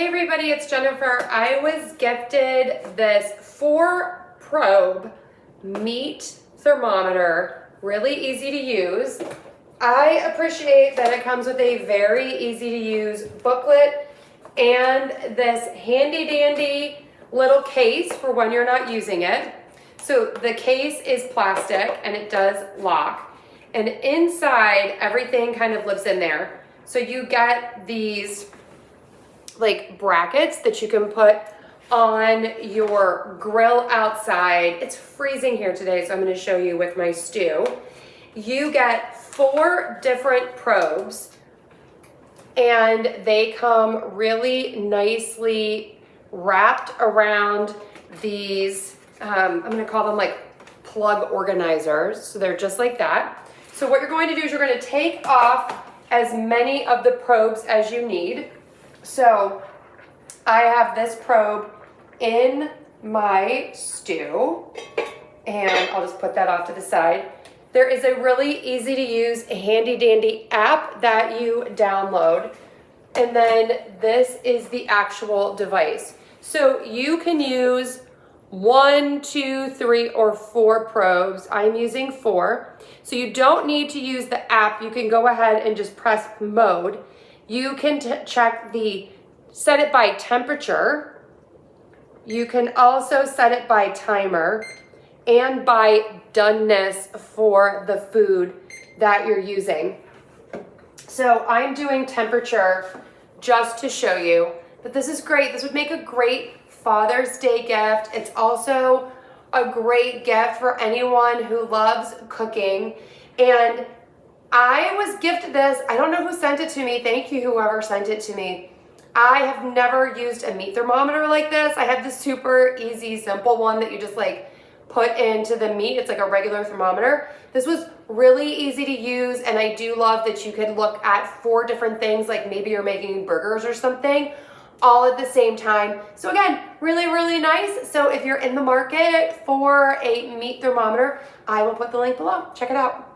Hey everybody, it's Jennifer. I was gifted this 4-probe meat thermometer, really easy to use. I appreciate that it comes with a very easy to use booklet and this handy dandy little case for when you're not using it. So the case is plastic and it does lock, and inside everything kind of lives in there. So you get these like brackets that you can put on your grill outside. It's freezing here today, so I'm going to show you with my stew. You get 4 different probes, and they come really nicely wrapped around these, I'm going to call them like plug organizers. So they're just like that. So what you're going to do is you're going to take off as many of the probes as you need. So I have this probe in my stew, and I'll just put that off to the side. There is a really easy to use, handy dandy app that you download, and then this is the actual device. So you can use 1, 2, 3, or 4 probes. I'm using 4. So you don't need to use the app. You can go ahead and just press mode. You can check set it by temperature. You can also set it by timer and by doneness for the food that you're using. So I'm doing temperature just to show you that this is great. This would make a great Father's Day gift. It's also a great gift for anyone who loves cooking. And I was gifted this. I don't know who sent it to me. Thank you, whoever sent it to me. I have never used a meat thermometer like this. I have the super easy, simple one that you just like put into the meat. It's like a regular thermometer. This was really easy to use, and I do love that you could look at 4 different things, like maybe you're making burgers or something, all at the same time. So again, really, really nice. So if you're in the market for a meat thermometer, I will put the link below. Check it out.